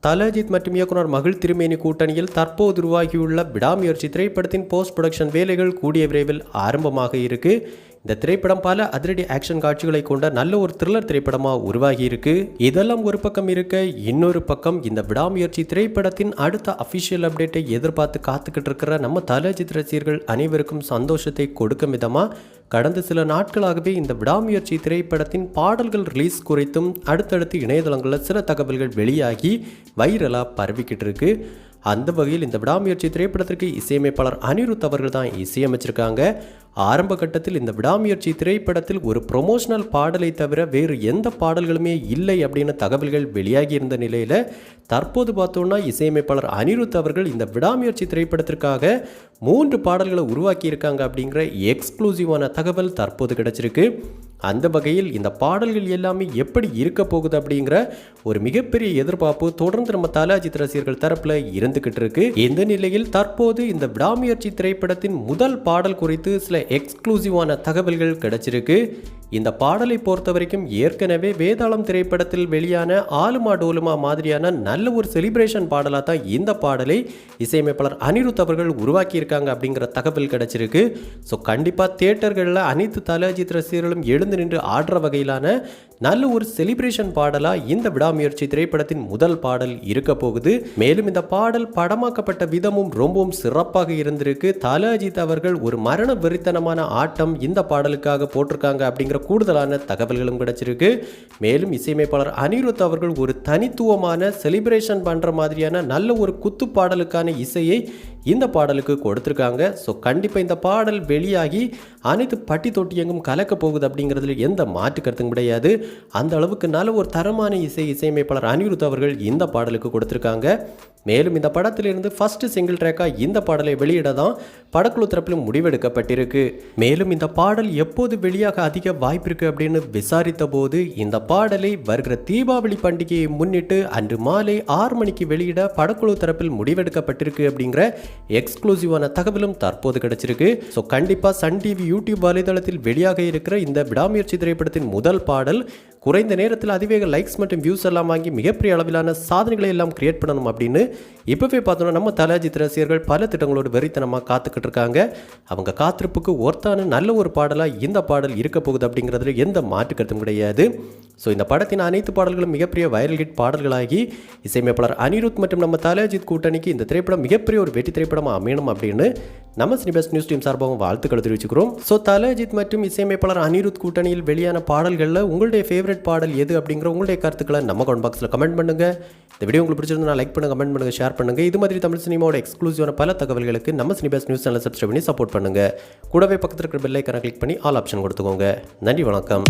தல அஜித் மற்றும் இயக்குனர் மகிழ் திருமேனி கூட்டணியில் தற்போது உருவாகியுள்ள விடாமுயற்சி திரைப்படத்தின் போஸ்ட் ப்ரொடக்ஷன் வேலைகள் கூடிய விரைவில் ஆரம்பமாக இருக்கு. இந்த திரைப்படம் பல அதிரடி ஆக்ஷன் காட்சிகளை கொண்ட நல்ல ஒரு த்ரில்லர் திரைப்படமாக உருவாகி இருக்கு. இதெல்லாம் ஒரு பக்கம் இருக்க, இன்னொரு பக்கம் இந்த விடாமுயற்சி திரைப்படத்தின் அடுத்த அஃபிஷியல் அப்டேட்டை எதிர்பார்த்து காத்துக்கிட்டு இருக்கிற நம்ம தல அஜித் ரசிகர்கள் அனைவருக்கும் சந்தோஷத்தை கொடுக்கும் விதமாக கடந்த சில நாட்களாகவே இந்த விடாமுயற்சி திரைப்படத்தின் பாடல்கள் ரிலீஸ் குறித்தும் அடுத்தடுத்து இணையதளங்களில் சில தகவல்கள் வெளியாகி வைரலாக பரவிக்கிட்டு இருக்கு. அந்த வகையில் இந்த விடாமுயற்சி திரைப்படத்திற்கு இசையமைப்பாளர் அனிருத் அவர்கள் தான் இசையமைச்சிருக்காங்க. ஆரம்ப கட்டத்தில் இந்த விடாமுயற்சி திரைப்படத்தில் ஒரு ப்ரொமோஷனல் பாடலை தவிர வேறு எந்த பாடல்களுமே இல்லை அப்படின்னு தகவல்கள் வெளியாகி இருந்த நிலையில் தற்போது பார்த்தோன்னா இசையமைப்பாளர் அனிருத் அவர்கள் இந்த விடாமுயற்சி திரைப்படத்திற்காக 3 பாடல்களை உருவாக்கியிருக்காங்க அப்படிங்கிற எக்ஸ்க்ளூசிவான தகவல் தற்போது கிடைச்சிருக்கு. அந்த வகையில் இந்த பாடல்கள் எல்லாமே எப்படி இருக்க போகுது அப்படிங்கிற ஒரு மிகப்பெரிய எதிர்பார்ப்பு தொடர்ந்து நம்ம தல அஜித் ரசிகர்கள் தரப்புல இருந்துகிட்டு இருக்கு. இந்த நிலையில் தற்போது இந்த விடாமுயற்சி திரைப்படத்தின் முதல் பாடல் குறித்து சில எக்ஸ்க்ளூசிவான தகவல்கள் கிடைச்சிருக்கு. இந்த பாடலை பொறுத்த வரைக்கும் ஏற்கனவே வேதாளம் திரைப்படத்தில் வெளியான ஆலுமா டோலுமா மாதிரியான நல்ல ஒரு செலிப்ரேஷன் பாடலாக தான் இந்த பாடலை இசையமைப்பாளர் அனிருத் அவர்கள் உருவாக்கியிருக்காங்க அப்படிங்கிற தகவல் கிடைச்சிருக்கு. ஸோ கண்டிப்பாக தியேட்டர்களில் அனைத்து தல அஜித் ரசிகர்களும் எழுந்து நின்று ஆடுற வகையிலான நல்ல ஒரு செலிப்ரேஷன் பாடலாக இந்த விடாமுயற்சி திரைப்படத்தின் முதல் பாடல் இருக்க போகுது. மேலும் இந்த பாடல் படமாக்கப்பட்ட விதமும் ரொம்பவும் சிறப்பாக இருந்திருக்கு. தல அஜித் அவர்கள் ஒரு மரண வெறித்தனமான ஆட்டம் இந்த பாடலுக்காக போட்டிருக்காங்க அப்படிங்கிற கூடுதலான தகவல்களும் கிடைச்சிருக்கு. மேலும் இசையமைப்பாளர் அனிருத் அவர்கள் ஒரு தனித்துவமான செலிப்ரேஷன் பண்ற மாதிரியான நல்ல ஒரு குத்து பாடலுக்கான இசையை இந்த பாடலுக்கு கொடுத்திருக்காங்க. ஸோ கண்டிப்பாக இந்த பாடல் வெளியாகி அனைத்து பட்டி தொட்டியங்கும் கலக்க போகுது அப்படிங்கிறதுல எந்த மாற்று கருத்தும் கிடையாது. அந்த அளவுக்கு நல்ல ஒரு தரமான இசையமைப்பாளர் அனிருத் அவர்கள் இந்த பாடலுக்கு கொடுத்திருக்காங்க. மேலும் இந்த படத்திலிருந்து ஃபர்ஸ்ட் சிங்கிள் ட்ராக்காக இந்த பாடலை வெளியிட தான் படக்குழு தரப்பிலும் முடிவெடுக்கப்பட்டிருக்கு. மேலும் இந்த பாடல் எப்போது வெளியாக அதிக வாய்ப்பு இருக்கு அப்படின்னு விசாரித்த போது இந்த பாடலை வருகிற தீபாவளி பண்டிகையை முன்னிட்டு அன்று மாலை 6 மணிக்கு வெளியிட படக்குழு தரப்பில் முடிவெடுக்கப்பட்டிருக்கு அப்படிங்கிற எக்ஸ்க்ளூசிவான தகவலும் தற்போது கிடைச்சிருக்கு. ஸோ கண்டிப்பாக சன் டிவி யூடியூப் வலைதளத்தில் வெளியாக இருக்கிற இந்த விடாமுயற்சி திரைப்படத்தின் முதல் பாடல் குறைந்த நேரத்தில் அதிவேக லைக்ஸ் மற்றும் வியூஸ் எல்லாம் வாங்கி மிகப்பெரிய அளவிலான சாதனைகளை எல்லாம் கிரியேட் பண்ணணும் அப்படின்னு இப்போவே பார்த்தோன்னா நம்ம தல அஜித் ரசிகர்கள் பல திட்டங்களோடு வெறித்தனமாக காத்துக்கிட்டு இருக்காங்க. அவங்க காத்திருப்புக்கு ஒருத்தான நல்ல ஒரு பாடலாக இந்த பாடல் இருக்க போகுது அப்படிங்கிறதுல எந்த மாற்று கருத்தும் கிடையாது. ஸோ இந்த படத்தின் அனைத்து பாடல்களும் மிகப்பெரிய வைரல் ஹிட் பாடல்களாகி இசையமைப்பாளர் அனிருத் மற்றும் நம்ம தல அஜித் கூட்டணிக்கு இந்த திரைப்படம் மிகப்பெரிய ஒரு வெற்றி திரைப்படமாக அமையணும் அப்படின்னு நம்ம சினிபஸ் நியூஸ் டீம் சார்பாக வாழ்த்துக்களை தெரிவிச்சுக்கிறோம். ஸோ தல அஜித் மற்றும் இசையமைப்பாளர் அனிருத் கூட்டணியில் வெளியான பாடல்களில் உங்களுடைய ஃபேவரட் பாடல் எது அப்படிங்கிற உங்களுடைய கருத்துக்களை நம்ம கமெண்ட் பாக்ஸில் கமெண்ட் பண்ணுங்க. இந்த வீடியோ உங்களுக்கு பிடிச்சிருந்தா லைக் பண்ணுங்க, கமெண்ட் பண்ணுங்க, ஷேர் பண்ணுங்க. இது மாதிரி தமிழ் சினிமாவோட எக்ஸ்க்ளூசிவான பல தகவல்களுக்கு நம்ம சினிபஸ் நியூஸ் சேனலை சப்ஸ்கிரைப் பண்ணி சப்போர்ட் பண்ணுங்க. கூடவே பக்கத்தில் இருக்கிற பெல் ஐக்கானை கிளிக் பண்ணி ஆல் ஆப்ஷன் கொடுத்துக்கோங்க. நன்றி, வணக்கம்.